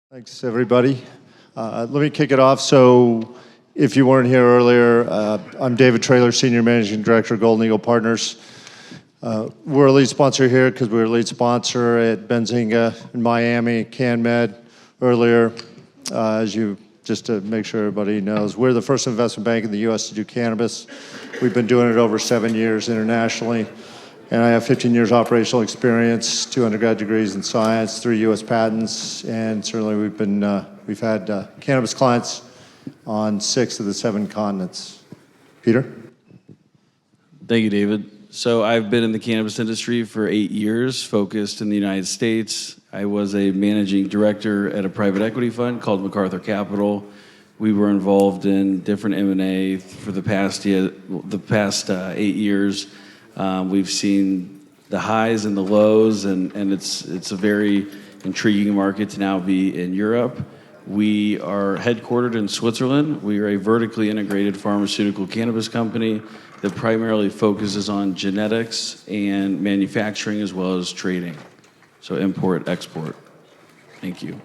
Thanks, everybody. Let me kick it off. So if you weren't here earlier, I'm David Traylor, Senior Managing Director of Golden Eagle Partners. We're a lead sponsor here because we're a lead sponsor at Benzinga in Miami, CanMed earlier. Just to make sure everybody knows, we're the first investment bank in the U.S. to do cannabis. We've been doing it over 7 years internationally. And I have 15 years operational experience, 2 undergrad degrees in science, 3 U.S. patents, and certainly we've had cannabis clients on 6 of the 7 continents. Peter? Thank you, David. So I've been in the cannabis industry for 8 years, focused in the United States. I was a managing director at a private equity fund called MacArthur Capital. We were involved in different M&A for the past 8 years. We've seen the highs and the lows, and it's a very intriguing market to now be in Europe. We are headquartered in Switzerland. We are a vertically integrated pharmaceutical cannabis company that primarily focuses on genetics and manufacturing as well as trading. So import, export. Thank you.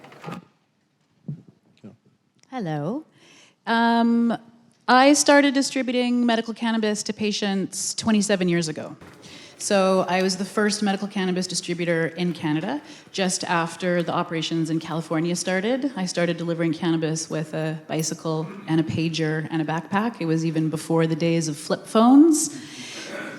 Hello. I started distributing medical cannabis to patients 27 years ago. So I was the first medical cannabis distributor in Canada. Just after the operations in California started, I started delivering cannabis with a bicycle and a pager and a backpack. It was even before the days of flip phones.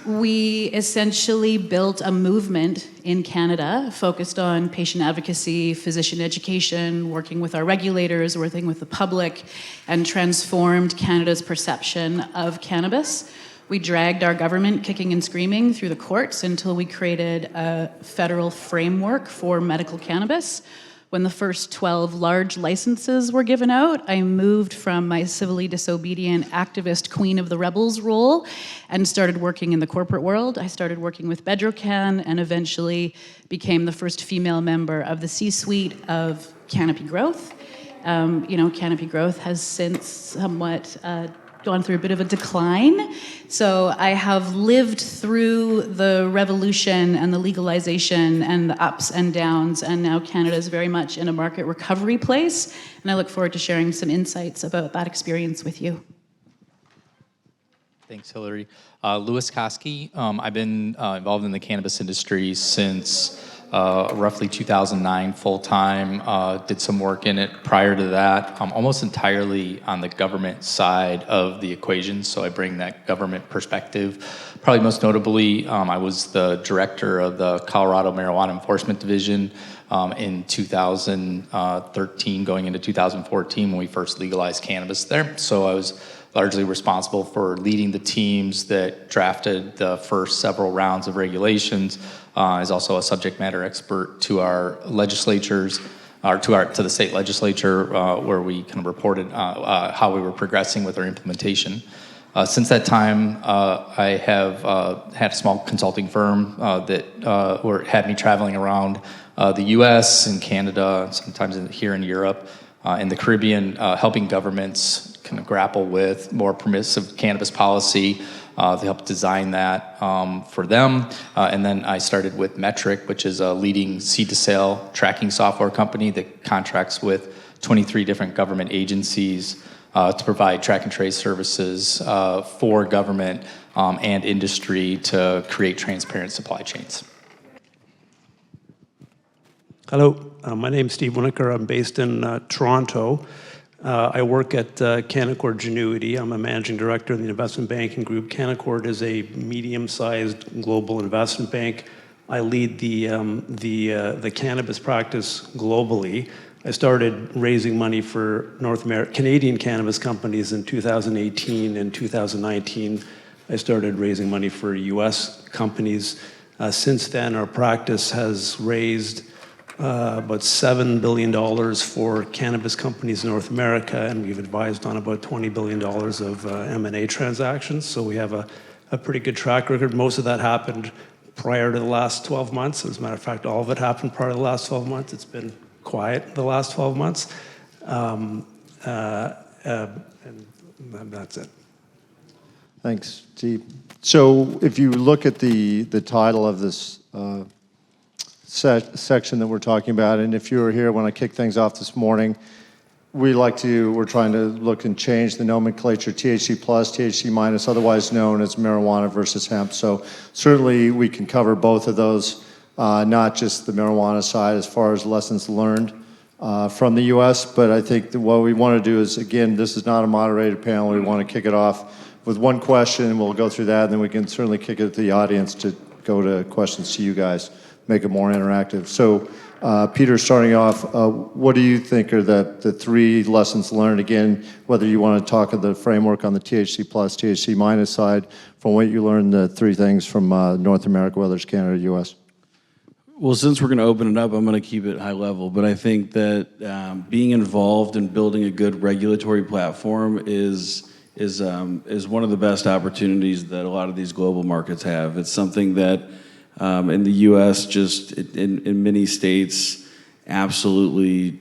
We essentially built a movement in Canada focused on patient advocacy, physician education, working with our regulators, working with the public, and transformed Canada's perception of cannabis. We dragged our government kicking and screaming through the courts until we created a federal framework for medical cannabis. When the first 12 large licenses were given out, I moved from my civilly disobedient activist queen of the rebels role and started working in the corporate world. I started working with Bedrocan and eventually became the first female member of the C-suite of Canopy Growth. Canopy Growth has since somewhat gone through a bit of a decline. So I have lived through the revolution and the legalization and the ups and downs, and now Canada is very much in a market recovery place, and I look forward to sharing some insights about that experience with you. Thanks, Hillary. Louis Koski. I've been involved in the cannabis industry since roughly 2009 full-time, did some work in it prior to that, almost entirely on the government side of the equation, so I bring that government perspective. Probably most notably, I was the director of the Colorado Marijuana Enforcement Division in 2013 going into 2014 when we first legalized cannabis there. So I was largely responsible for leading the teams that drafted the first several rounds of regulations. Is also a subject matter expert to our legislatures, or to the state legislature, where we kind of reported how we were progressing with our implementation. Since that time, I have had a small consulting firm that had me traveling around the U.S. and Canada, sometimes here in Europe, in the Caribbean, helping governments kind of grapple with more permissive cannabis policy, to help design that for them. And then I started with Metric, which is a leading seed-to-sale tracking software company that contracts with 23 different government agencies to provide track and trace services for government and industry to create transparent supply chains. Hello, my name is Steve Winokur. I'm based in Toronto. I work at Canaccord Genuity. I'm a managing director in the investment banking group. Canaccord is a medium-sized global investment bank. I lead the cannabis practice globally. I started raising money for Canadian cannabis companies in 2018 and 2019. I started raising money for U.S. companies. Since then, our practice has raised about $7 billion for cannabis companies in North America, and we've advised on about $20 billion of M&A transactions. So we have a pretty good track record. Most of that happened prior to the last 12 months. As a matter of fact, all of it happened prior to the last 12 months. It's been quiet the last 12 months. And that's it. Thanks, Steve. So if you look at the title of this section that we're talking about. And if you were here when I kicked things off this morning, we're trying to look and change the nomenclature, THC plus, THC minus, otherwise known as marijuana versus hemp. So certainly we can cover both of those, not just the marijuana side as far as lessons learned from the US, but I think that what we want to do is, again, this is not a moderated panel. We want to kick it off with one question, and we'll go through that, and then we can certainly kick it to the audience to go to questions to you guys, make it more interactive. So Peter, starting off, what do you think are the three lessons learned? Again, whether you want to talk of the framework on the THC plus, THC minus side, from what you learned, the three things from North America, whether it's Canada or US. Well, since we're going to open it up, I'm going to keep it high level. But I think that being involved in building a good regulatory platform is one of the best opportunities that a lot of these global markets have. It's something that in the U.S., just in many states, absolutely,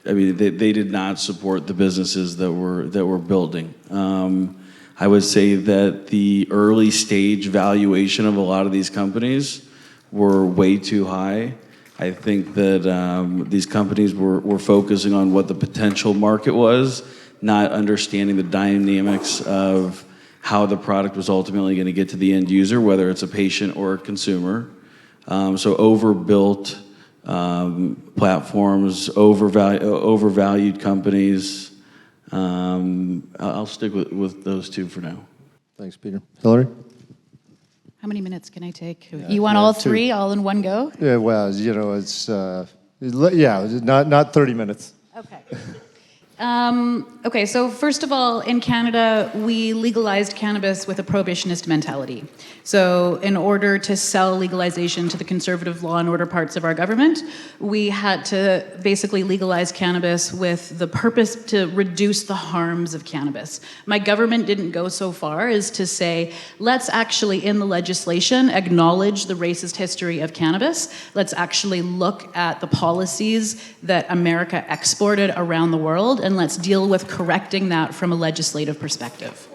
I mean, they did not support the businesses that were building. I would say that the early stage valuation of a lot of these companies were way too high. I think that these companies were focusing on what the potential market was, not understanding the dynamics of how the product was ultimately going to get to the end user, whether it's a patient or a consumer. So overbuilt platforms, overvalued companies. I'll stick with those two for now. Thanks, Peter. Hillary? How many minutes can I take? You want all three all in one go? Yeah, well, you know, it's, not 30 minutes. Okay. Okay, so first of all, in Canada, we legalized cannabis with a prohibitionist mentality. So in order to sell legalization to the conservative law and order parts of our government, we had to basically legalize cannabis with the purpose to reduce the harms of cannabis. My government didn't go so far as to say, let's actually, in the legislation, acknowledge the racist history of cannabis. Let's actually look at the policies that America exported around the world, and let's deal with correcting that from a legislative perspective.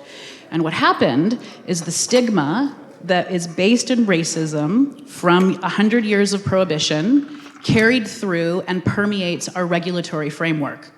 And what happened is the stigma that is based in racism from 100 years of prohibition carried through and permeates our regulatory framework.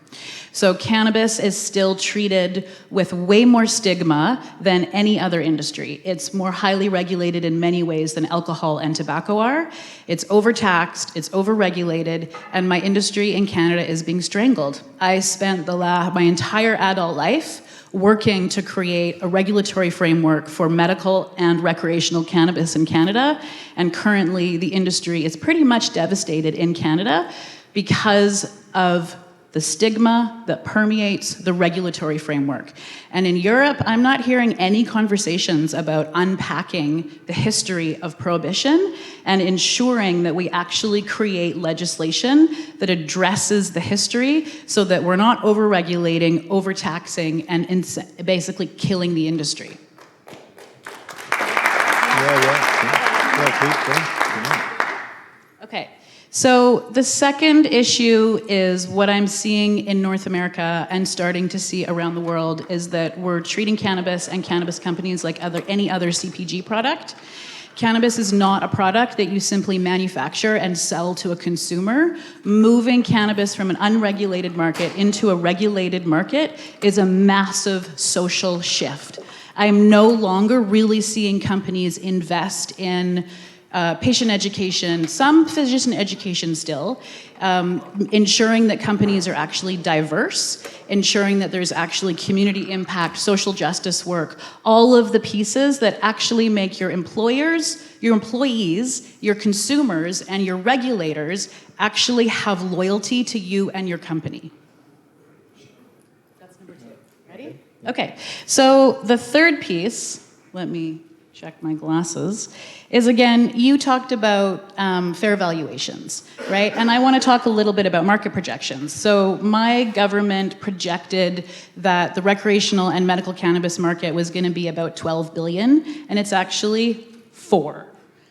So cannabis is still treated with way more stigma than any other industry. It's more highly regulated in many ways than alcohol and tobacco are. It's overtaxed, it's overregulated, and my industry in Canada is being strangled. I spent my entire adult life working to create a regulatory framework for medical and recreational cannabis in Canada, and currently the industry is pretty much devastated in Canada because of the stigma that permeates the regulatory framework. And in Europe, I'm not hearing any conversations about unpacking the history of prohibition and ensuring that we actually create legislation that addresses the history so that we're not overregulating, overtaxing, and basically killing the industry. Okay. So the second issue is what I'm seeing in North America and starting to see around the world is that we're treating cannabis and cannabis companies like any other CPG product. Cannabis is not a product that you simply manufacture and sell to a consumer. Moving cannabis from an unregulated market into a regulated market is a massive social shift. I'm no longer really seeing companies invest in patient education, some physician education still, ensuring that companies are actually diverse, ensuring that there's actually community impact, social justice work, all of the pieces that actually make your employers, your employees, your consumers, and your regulators actually have loyalty to you and your company. That's number 2. Ready? Okay, so the third piece, let me check my glasses, is again, you talked about fair valuations, right? And I want to talk a little bit about market projections. So my government projected that the recreational and medical cannabis market was going to be about 12 billion, and it's actually 4.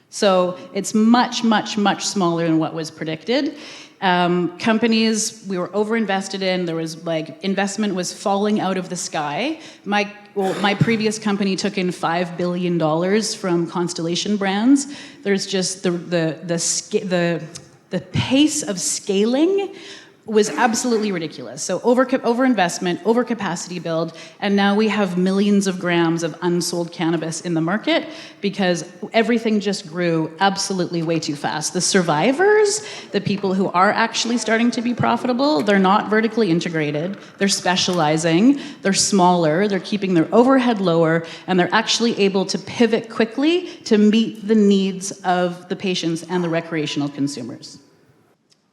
So it's much, much, much smaller than what was predicted. Companies we were overinvested in, there was investment was falling out of the sky. My previous company took in $5 billion from Constellation Brands. There's just the The pace of scaling was absolutely ridiculous. So overinvestment, overcapacity build, and now we have millions of grams of unsold cannabis in the market because everything just grew absolutely way too fast. The survivors, the people who are actually starting to be profitable, they're not vertically integrated, they're specializing, they're smaller, they're keeping their overhead lower, and they're actually able to pivot quickly to meet the needs of the patients and the recreational consumers.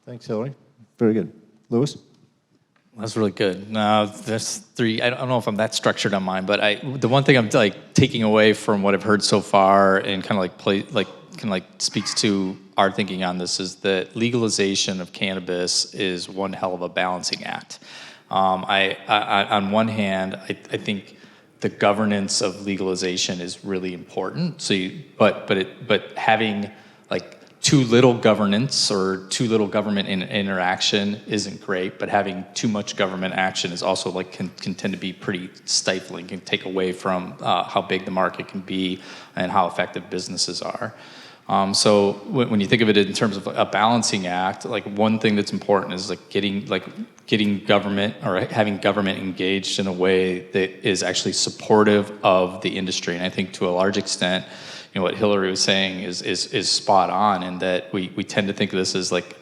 Thanks, Hillary. Very good. Louis? That's really good. Now, there's three. I don't know if I'm that structured on mine, but the one thing I'm like taking away from what I've heard so far and kind of speaks to our thinking on this is that legalization of cannabis is one hell of a balancing act. On one hand, I think the governance of legalization is really important. But having like too little governance or too little government interaction isn't great, but having too much government action is also can tend to be pretty stifling, can take away from how big the market can be and how effective businesses are. So when you think of it in terms of a balancing act, like one thing that's important is getting government or having government engaged in a way that is actually supportive of the industry. And I think to a large extent, what Hillary was saying is spot on, in that we tend to think of this as like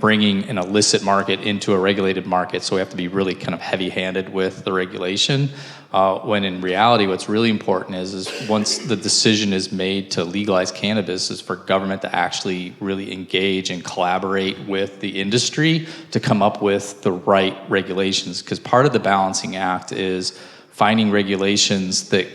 bringing an illicit market into a regulated market, so we have to be really kind of heavy-handed with the regulation, when in reality what's really important is once the decision is made to legalize cannabis is for government to actually really engage and collaborate with the industry to come up with the right regulations, because part of the balancing act is finding regulations that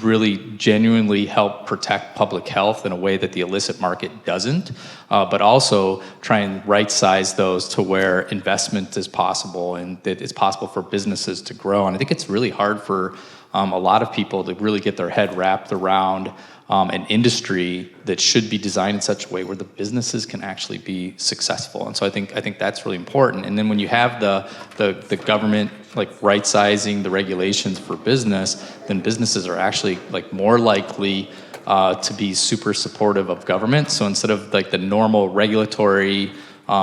really genuinely help protect public health in a way that the illicit market doesn't, but also try and right-size those to where investment is possible and that it's possible for businesses to grow. And I think it's really hard for a lot of people to really get their head wrapped around an industry that should be designed in such a way where the businesses can actually be successful. And so I think that's really important. And then when you have the government right-sizing the regulations for business, then businesses are actually more likely to be super supportive of government. So instead of the normal regulatory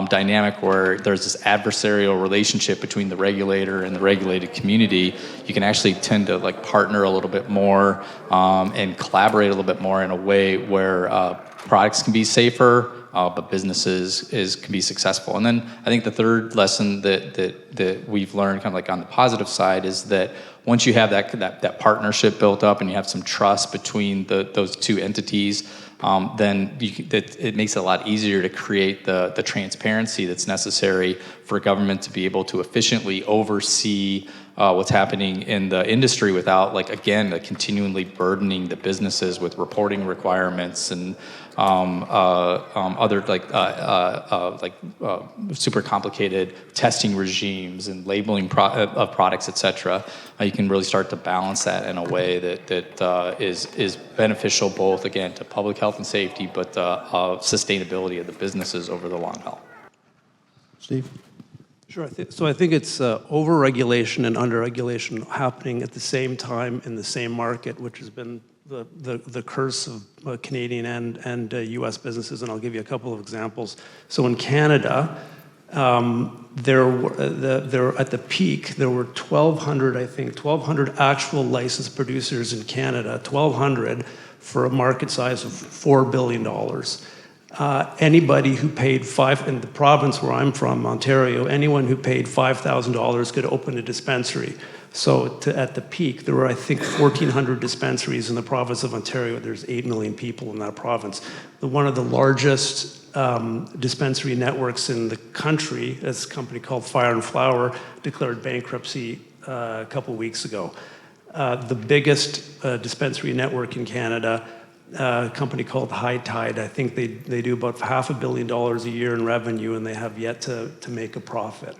dynamic where there's this adversarial relationship between the regulator and the regulated community, you can actually tend to partner a little bit more and collaborate a little bit more in a way where products can be safer, but businesses can be successful. And then I think the third lesson that we've learned kind of on the positive side is that once you have that partnership built up and you have some trust between those two entities, then it makes it a lot easier to create the transparency that's necessary for government to be able to efficiently oversee what's happening in the industry without, continually burdening the businesses with reporting requirements and other super complicated testing regimes and labeling of products, etc. You can really start to balance that in a way that is beneficial both, again, to public health and safety, but sustainability of the businesses over the long haul. Steve? Sure. So I think it's over-regulation and under-regulation happening at the same time in the same market, which has been the curse of Canadian and U.S. businesses, and I'll give you a couple of examples. So in Canada, there at the peak, there were 1,200 actual licensed producers in Canada, 1,200 for a market size of $4 billion. Anybody who paid in the province where I'm from, Ontario, anyone who paid $5,000 could open a dispensary. So at the peak, there were, I think, 1,400 dispensaries in the province of Ontario. There's 8 million people in that province. One of the largest dispensary networks in the country is a company called Fire and Flower, declared bankruptcy a couple weeks ago. The biggest dispensary network in Canada, a company called High Tide, I think they do about $500 million a year in revenue, and they have yet to make a profit.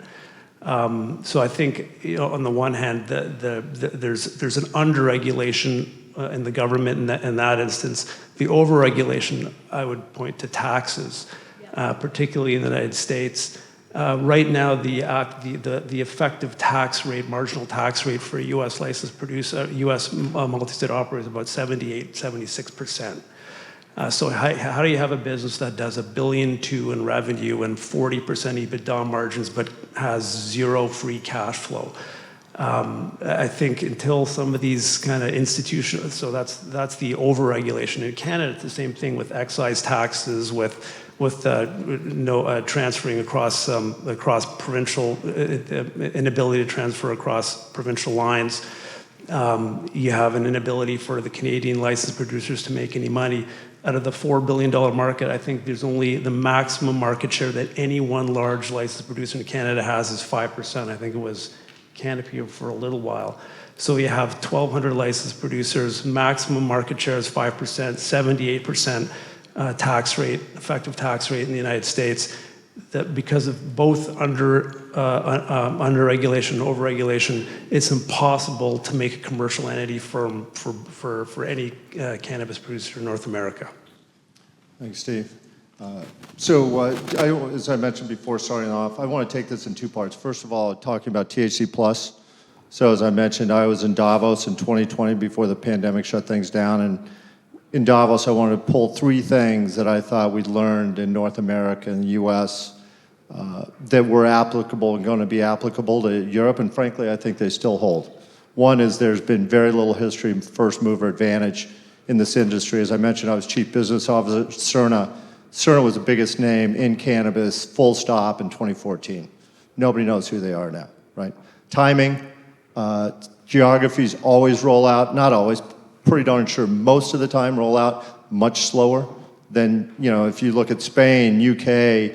So I think, on the one hand, there's an under-regulation in the government in that instance. The over-regulation, I would point to taxes, particularly in the United States. Right now, the effective tax rate, marginal tax rate for a U.S. licensed producer, U.S. multi-state operator is about 76%. So how do you have a business that does $1.2 billion in revenue and 40% EBITDA margins, but has zero free cash flow? I think until some of these kind of institutions, so that's the overregulation. In Canada, it's the same thing with excise taxes, with transferring across provincial, inability to transfer across provincial lines. You have an inability for the Canadian licensed producers to make any money. Out of the $4 billion market, I think there's only the maximum market share that any one large licensed producer in Canada has is 5%. I think it was Canopy for a little while. So you have 1,200 licensed producers, maximum market share is 5%, 78% tax rate, effective tax rate in the United States. That because of both under regulation and over regulation, it's impossible to make a commercial entity for any cannabis producer in North America. Thanks, Steve. As I mentioned before starting off, I want to take this in two parts. First of all, talking about THC plus. So as I mentioned, I was in Davos in 2020 before the pandemic shut things down, and in Davos, I wanted to pull three things that I thought we'd learned in North America and the US that were applicable and going to be applicable to Europe, and frankly, I think they still hold. One is there's been very little history of first mover advantage in this industry. As I mentioned, I was chief business officer at Cerna. Cerna was the biggest name in cannabis, full stop, in 2014. Nobody knows who they are now, right? Timing, geographies always roll out, not always, pretty darn sure most of the time roll out much slower than, if you look at Spain, UK,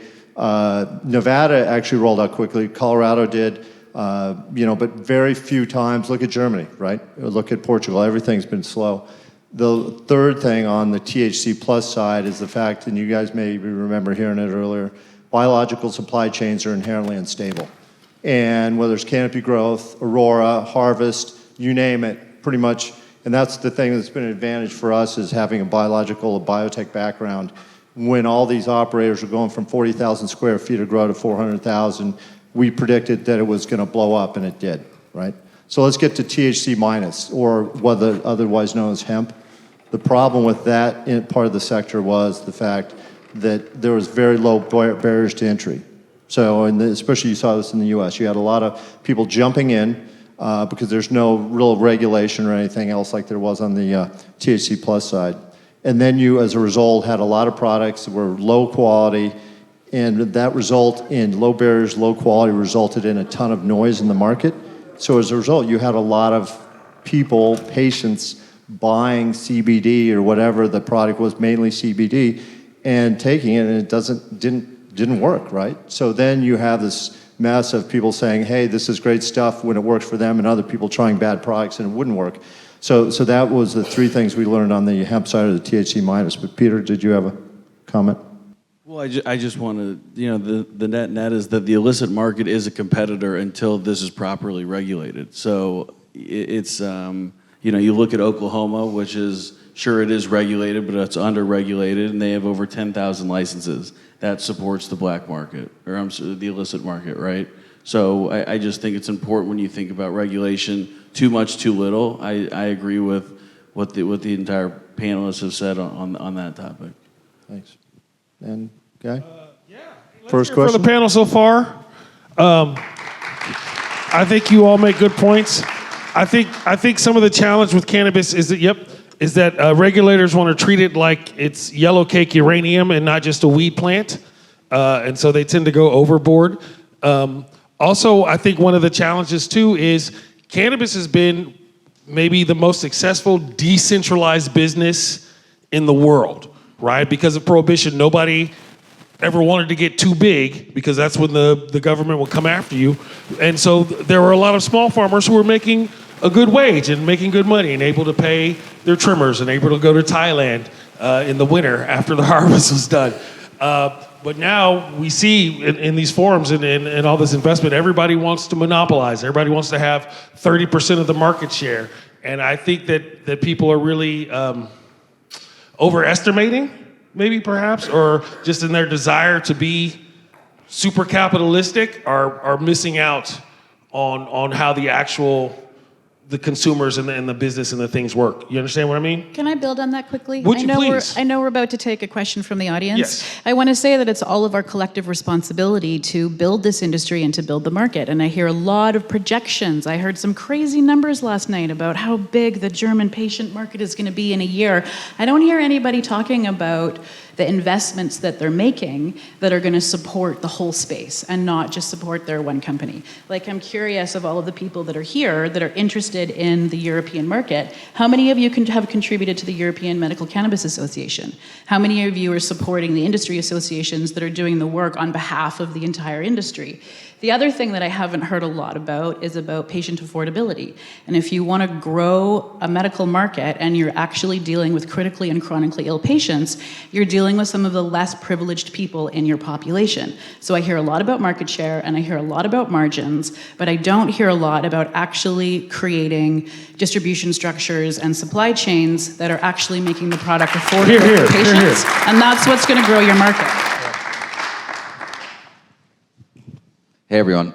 Nevada actually rolled out quickly, Colorado did, but very few times. Look at Germany, right? Look at Portugal, everything's been slow. The third thing on the THC plus side is the fact, and you guys maybe remember hearing it earlier, biological supply chains are inherently unstable. And whether it's canopy growth, Aurora, harvest, you name it, pretty much. And that's the thing that's been an advantage for us is having a biological, a biotech background. When all these operators are going from 40,000 square feet of grow to 400,000, we predicted that it was going to blow up, and it did, right? So let's get to THC minus, or whether otherwise known as hemp. The problem with that part of the sector was the fact that there was very low barriers to entry. So, especially you saw this in the US, you had a lot of people jumping in because there's no real regulation or anything else like there was on the THC plus side. And then you, as a result, had a lot of products that were low quality, and that result in low barriers, low quality resulted in a ton of noise in the market. So as a result, you had a lot of people, patients, buying CBD or whatever the product was, mainly CBD, and taking it, and it didn't work, right? So then you have this mess of people saying, hey, this is great stuff when it works for them, and other people trying bad products and it wouldn't work. So that was the three things we learned on the hemp side of the THC minus. But Peter, did you have a comment? Well, I just want to, the net is that the illicit market is a competitor until this is properly regulated. So it's, you look at Oklahoma, which is, sure it is regulated, but it's under-regulated, and they have over 10,000 licenses. That supports the black market, or the illicit market, right? So I just think it's important when you think about regulation, too much, too little. I agree with what the entire panelists have said on that topic. Thanks. And Guy? First question. For the panel so far, I think you all make good points. I think some of the challenge with cannabis is that regulators want to treat it like it's yellow cake uranium and not just a weed plant, and so they tend to go overboard. Also, I think one of the challenges too is cannabis has been maybe the most successful decentralized business in the world, right? Because of prohibition, nobody ever wanted to get too big because that's when the government will come after you. And so there were a lot of small farmers who were making a good wage and making good money and able to pay their trimmers and able to go to Thailand in the winter after the harvest was done. But now we see in these forums and all this investment, everybody wants to monopolize. Everybody wants to have 30% of the market share. And I think that people are really overestimating, maybe perhaps, or just in their desire to be super capitalistic are missing out on how the actual the consumers and the business and the things work. You understand what I mean? Can I build on that quickly? Would you please? I know we're about to take a question from the audience. Yes. I want to say that it's all of our collective responsibility to build this industry and to build the market. And I hear a lot of projections. I heard some crazy numbers last night about how big the German patient market is going to be in a year. I don't hear anybody talking about the investments that they're making that are going to support the whole space and not just support their one company. Like, I'm curious of all of the people that are here that are interested in the European market, how many of you have contributed to the European Medical Cannabis Association? How many of you are supporting the industry associations that are doing the work on behalf of the entire industry? The other thing that I haven't heard a lot about is about patient affordability. And if you want to grow a medical market and you're actually dealing with critically and chronically ill patients, you're dealing with some of the less privileged people in your population. So I hear a lot about market share and I hear a lot about margins, but I don't hear a lot about actually creating distribution structures and supply chains that are actually making the product affordable Hear, hear, for hear, patients. hear. And that's what's going to grow your market. Hey, everyone.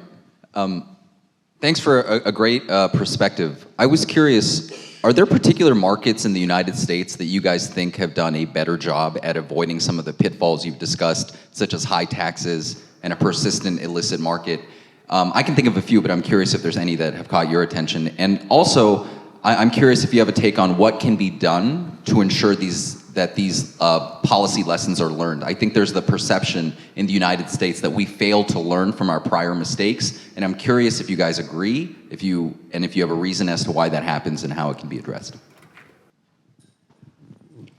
Thanks for a great perspective. I was curious, are there particular markets in the United States that you guys think have done a better job at avoiding some of the pitfalls you've discussed, such as high taxes and a persistent illicit market? I can think of a few, but I'm curious if there's any that have caught your attention. And also, I'm curious if you have a take on what can be done to ensure that these policy lessons are learned. I think there's the perception in the United States that we fail to learn from our prior mistakes, and I'm curious if you guys agree, if you have a reason as to why that happens and how it can be addressed.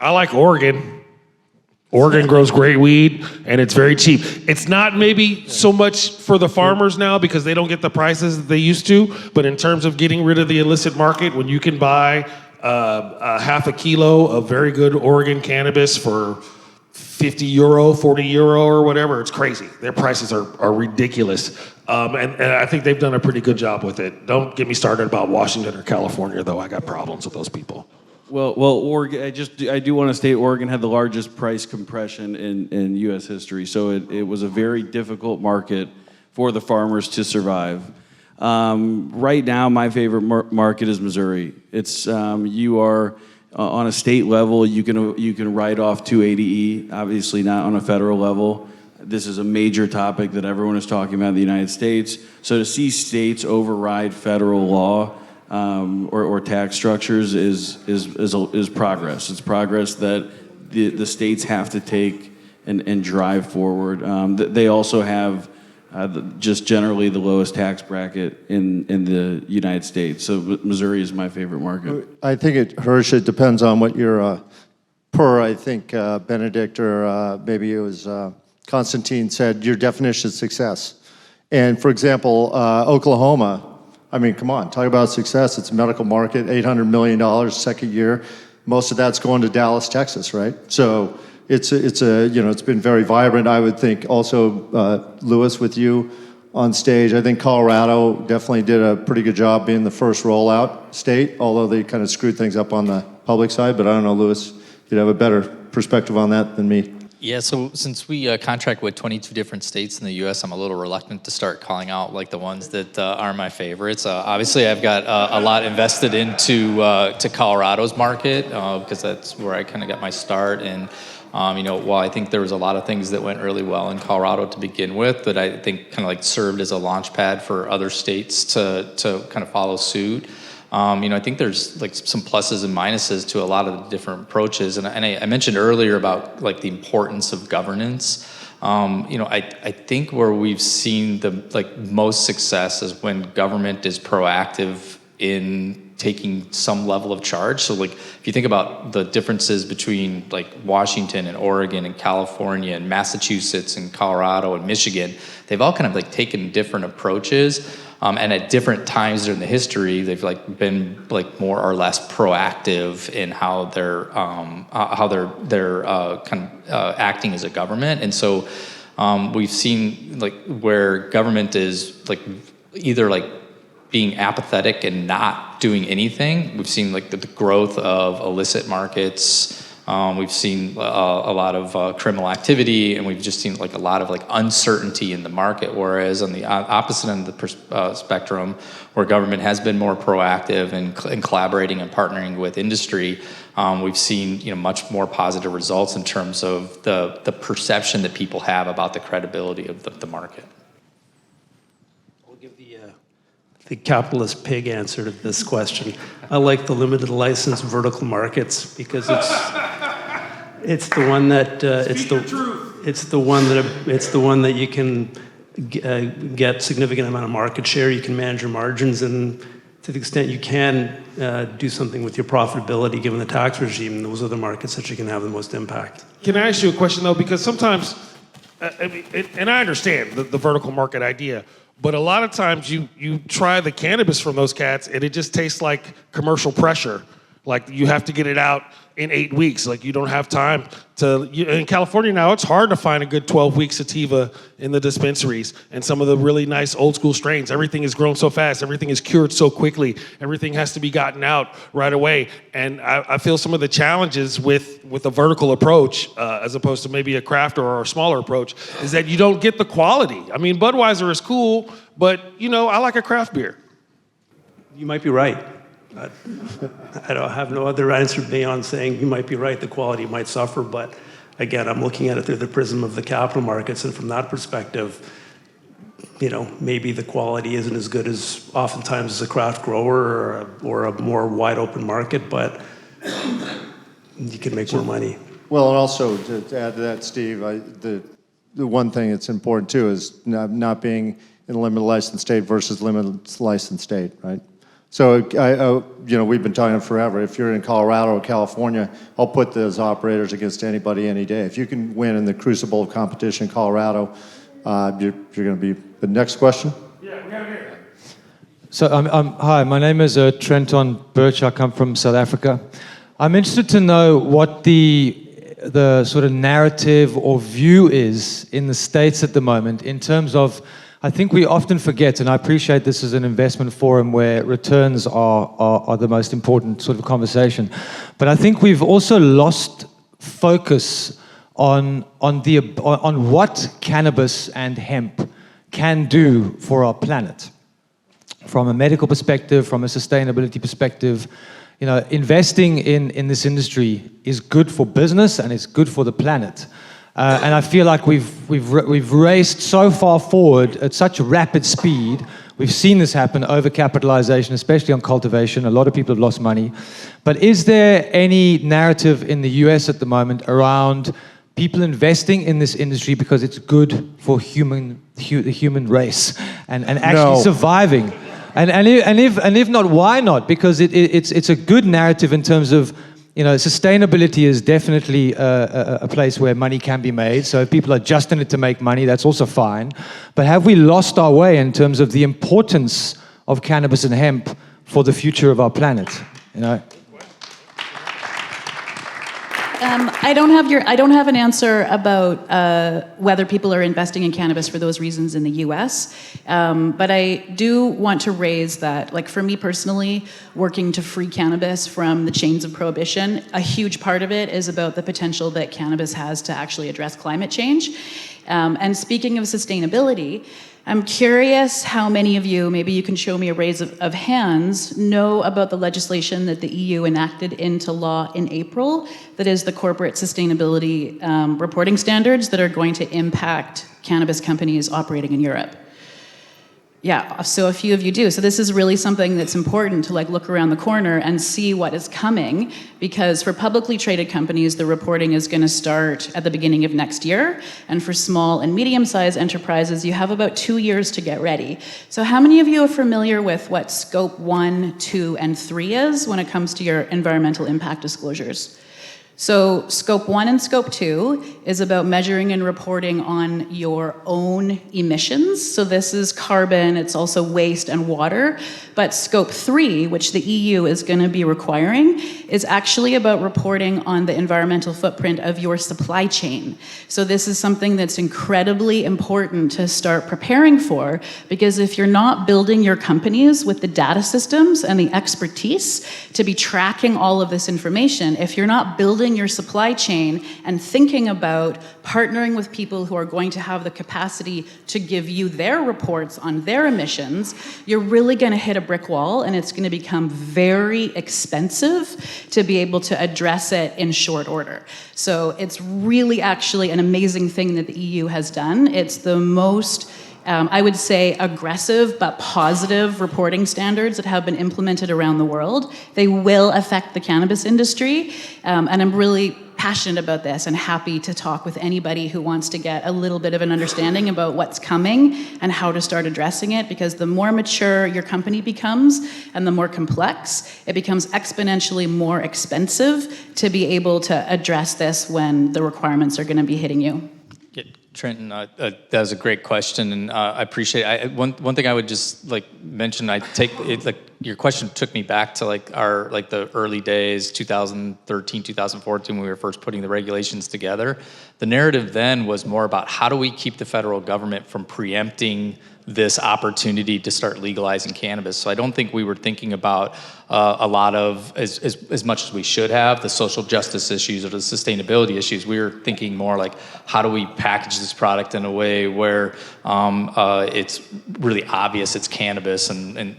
I like Oregon. Oregon grows great weed, and it's very cheap. It's not maybe so much for the farmers now because they don't get the prices that they used to, but in terms of getting rid of the illicit market, when you can buy a half a kilo of very good Oregon cannabis for €50, €40 or whatever, it's crazy. Their prices are ridiculous. And I think they've done a pretty good job with it. Don't get me started about Washington or California, though. I got problems with those people. Well, Oregon. I do want to state Oregon had the largest price compression in U.S. history, so it was a very difficult market for the farmers to survive. Right now, my favorite market is Missouri. It's you are on a state level, you can write off 280E. Obviously, not on a federal level. This is a major topic that everyone is talking about in the United States. So to see states override federal law or tax structures is progress. It's progress that the states have to take and drive forward. They also have just generally the lowest tax bracket in the United States. So Missouri is my favorite market. I think Hirsch, it depends on what your I think Benedict or maybe it was Constantine said, your definition of success. And for example, Oklahoma, I mean, come on, talk about success. It's a medical market, $800 million second year. Most of that's going to Dallas, Texas, right? So it's been very vibrant. I would think also, Lewis, with you on stage, I think Colorado definitely did a pretty good job being the first rollout state, although they kind of screwed things up on the public side. But I don't know, Lewis, you'd have a better perspective on that than me. Yeah, so since we contract with 22 different states in the U.S., I'm a little reluctant to start calling out like the ones that are my favorites. Obviously, I've got a lot invested into to Colorado's market because that's where I kind of got my start. And while I think there was a lot of things that went really well in Colorado to begin with, that I think kind of like served as a launch pad for other states to kind of follow suit. I think there's like some pluses and minuses to a lot of the different approaches, and I mentioned earlier about like the importance of governance. I think where we've seen the most success is when government is proactive in taking some level of charge. So like if you think about the differences between like Washington and Oregon and California and Massachusetts and Colorado and Michigan, they've all kind of like taken different approaches. And at different times during the history, they've like been like more or less proactive in how they're kind of acting as a government. And so we've seen like where government is like either like being apathetic and not doing anything. We've seen like the growth of illicit markets. We've seen a lot of criminal activity, and we've just seen like a lot of like uncertainty in the market. Whereas on the opposite end of the spectrum, where government has been more proactive in collaborating and partnering with industry, we've seen much more positive results in terms of the perception that people have about the credibility of the market. I'll give the capitalist pig answer to this question. I like the limited license vertical markets because it's the one that it's the one that you can get significant amount of market share. You can manage your margins, and to the extent you can do something with your profitability, given the tax regime, those are the markets that you can have the most impact. Can I ask you a question though? Because sometimes, and I understand the vertical market idea, but a lot of times you try the cannabis from those cats and it just tastes like commercial pressure. Like you have to get it out in 8 weeks. Like you don't have time to, in California now, it's hard to find a good 12-week sativa in the dispensaries. And some of the really nice old school strains, everything is grown so fast, everything is cured so quickly, everything has to be gotten out right away. And I feel some of the challenges with a vertical approach, as opposed to maybe a craft or a smaller approach, is that you don't get the quality. I mean, Budweiser is cool, but I like a craft beer. You might be right. I don't have no other answer beyond saying you might be right, the quality might suffer, but again, I'm looking at it through the prism of the capital markets, and from that perspective, maybe the quality isn't as good as oftentimes as a craft grower or a more wide open market, but you can make more money. Well, and also to add to that, Steve, the one thing that's important too is not being in a limited license state versus limited license state, right? So, we've been talking forever. If you're in Colorado or California, I'll put those operators against anybody any day. If you can win in the crucible of competition in Colorado, you're going to be. The next question? Yeah, we got it here. So, hi, my name is Trenton Birch. I come from South Africa. I'm interested to know what the sort of narrative or view is in the States at the moment in terms of, I think we often forget, and I appreciate this is an investment forum where returns are the most important sort of conversation, but I think we've also lost focus on what cannabis and hemp can do for our planet. From a medical perspective, from a sustainability perspective, investing in this industry is good for business and it's good for the planet. And I feel like we've raced so far forward at such rapid speed. We've seen this happen, overcapitalization, especially on cultivation. A lot of people have lost money. But is there any narrative in the US at the moment around people investing in this industry because it's good for the human race and actually surviving? And if not, why not? Because it's a good narrative in terms of, sustainability is definitely a place where money can be made. So if people are just in it to make money, that's also fine. But have we lost our way in terms of the importance of cannabis and hemp for the future of our planet? I don't have an answer about whether people are investing in cannabis for those reasons in the U.S. But I do want to raise that, like for me personally, working to free cannabis from the chains of prohibition, a huge part of it is about the potential that cannabis has to actually address climate change. And speaking of sustainability, I'm curious how many of you, maybe you can show me a raise of hands, know about the legislation that the EU enacted into law in April, that is the corporate sustainability reporting standards that are going to impact cannabis companies operating in Europe. Yeah, so a few of you do. So this is really something that's important to look around the corner and see what is coming, because for publicly traded companies, the reporting is going to start at the beginning of next year. And for small and medium-sized enterprises, you have about 2 years to get ready. So how many of you are familiar with what Scope 1, 2, and 3 is when it comes to your environmental impact disclosures? So Scope 1 and Scope 2 is about measuring and reporting on your own emissions. So this is carbon, it's also waste and water. But Scope 3, which the EU is going to be requiring, is actually about reporting on the environmental footprint of your supply chain. So this is something that's incredibly important to start preparing for, because if you're not building your companies with the data systems and the expertise to be tracking all of this information, if you're not building building your supply chain and thinking about partnering with people who are going to have the capacity to give you their reports on their emissions, you're really going to hit a brick wall, and it's going to become very expensive to be able to address it in short order. So it's really actually an amazing thing that the EU has done. It's the most I would say aggressive but positive reporting standards that have been implemented around the world. They will affect the cannabis industry, and I'm really passionate about this and happy to talk with anybody who wants to get a little bit of an understanding about what's coming and how to start addressing it, because the more mature your company becomes and the more complex, it becomes exponentially more expensive to be able to address this when the requirements are going to be hitting you. Yeah, Trenton, that was a great question, and I appreciate it. One thing I would just like mention, I take it like your question took me back to like the early days, 2013, 2014, when we were first putting the regulations together. The narrative then was more about how do we keep the federal government from preempting this opportunity to start legalizing cannabis. So I don't think we were thinking about a lot of, as much as we should have, the social justice issues or the sustainability issues. We were thinking more like, how do we package this product in a way where it's really obvious it's cannabis, and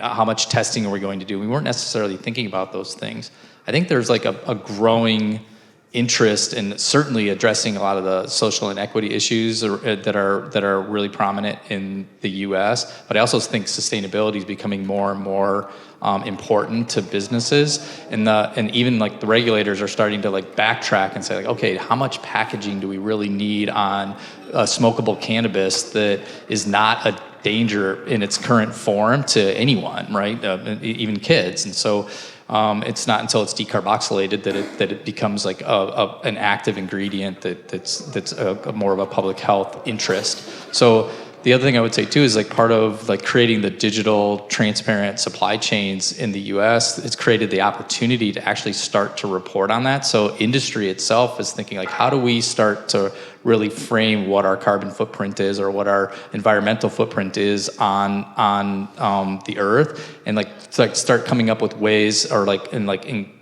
how much testing are we going to do? We weren't necessarily thinking about those things. I think there's like a growing interest in certainly addressing a lot of the social inequity issues that are really prominent in the U.S. But I also think sustainability is becoming more and more important to businesses, and even like the regulators are starting to like backtrack and say like, okay, how much packaging do we really need on smokable cannabis that is not a danger in its current form to anyone, right? Even kids, and so. It's not until it's decarboxylated that it becomes like an active ingredient that's more of a public health interest. So the other thing I would say too is like part of like creating the digital transparent supply chains in the US, it's created the opportunity to actually start to report on that. So industry itself is thinking like, how do we start to really frame what our carbon footprint is or what our environmental footprint is on the earth, and like start coming up with ways or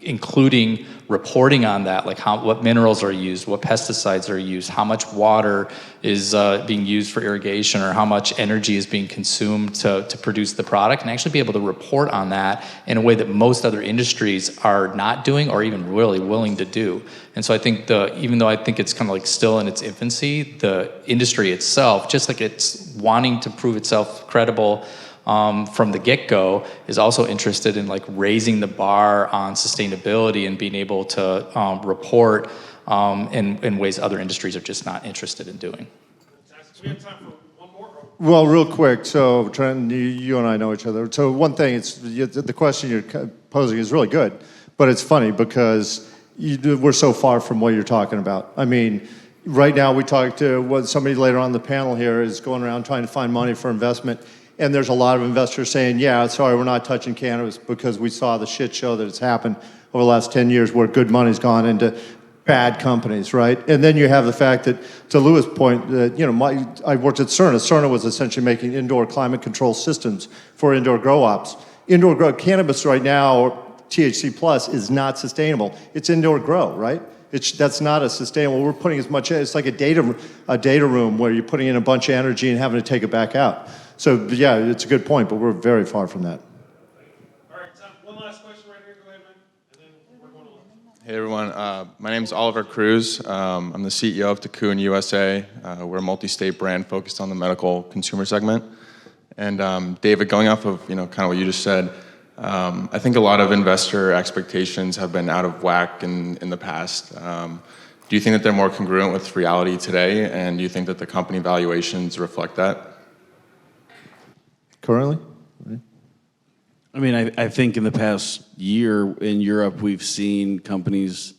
including reporting on that, like what minerals are used, what pesticides are used, how much water is being used for irrigation, or how much energy is being consumed to produce the product, and actually be able to report on that in a way that most other industries are not doing or even really willing to do. And so I think even though I think it's kind of like still in its infancy, the industry itself, just like it's wanting to prove itself credible from the get-go, is also interested in like raising the bar on sustainability and being able to report in ways other industries are just not interested in doing. We have time for one more. Well, real quick, so Trent, you and I know each other. So one thing, the question you're posing is really good, but it's funny because we're so far from what you're talking about. I mean, right now we talked to somebody later on the panel here is going around trying to find money for investment, and there's a lot of investors saying, yeah, sorry, we're not touching cannabis because we saw the shit show that has happened over the last 10 years where good money's gone into bad companies, right? And then you have the fact that, to Louis' point, that I worked at CERNA. CERNA was essentially making indoor climate control systems for indoor grow ops. Indoor grow cannabis right now, or THC plus, is not sustainable. It's indoor grow, right? That's not a sustainable. We're putting as much. It's like a data room where you're putting in a bunch of energy and having to take it back out. So yeah, it's a good point, but we're very far from that. All right, time. One last question right here. Go ahead, man. And then we're going on. Hey everyone, my name is Oliver Cruz. I'm the CEO of Cocoon USA. We're a multi-state brand focused on the medical consumer segment. And David, going off of kind of what you just said, I think a lot of investor expectations have been out of whack in the past. Do you think that they're more congruent with reality today, and do you think that the company valuations reflect that? Currently? I mean, I think in the past year in Europe, we've seen companies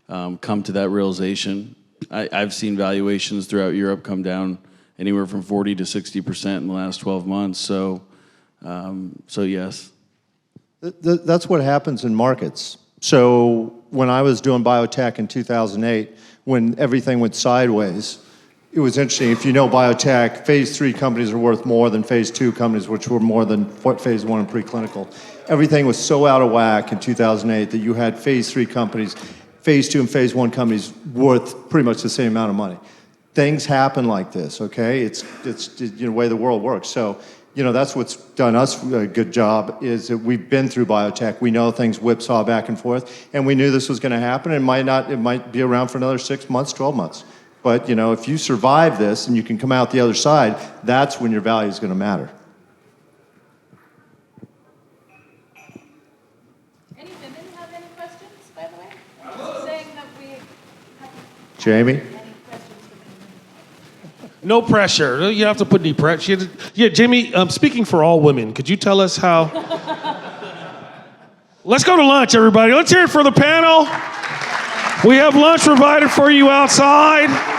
come to that realization. I've seen valuations throughout Europe come down anywhere from 40 to 60% in the last 12 months. So yes. That's what happens in markets. So when I was doing biotech in 2008, when everything went sideways, it was interesting. If you know biotech, phase 3 companies are worth more than phase 2 companies, which were more than phase 1 in preclinical. Everything was so out of whack in 2008 that you had phase 3 companies phase 2 and phase 1 companies worth pretty much the same amount of money. Things happen like this, okay? It's the way the world works. So, that's what's done us a good job, is that we've been through biotech. We know things whipsaw back and forth, and we knew this was going to happen. It might be around for another 6 months, 12 months. But, if you survive this and you can come out the other side, that's when your value is going to matter. Any women have any questions, by the way? Just saying that we have Jamie? any questions from anyone. No pressure. You don't have to put any pressure. Yeah, Jamie, speaking for all women, could you tell us how? Let's go to lunch, everybody. Let's hear it for the panel. We have lunch provided for you outside.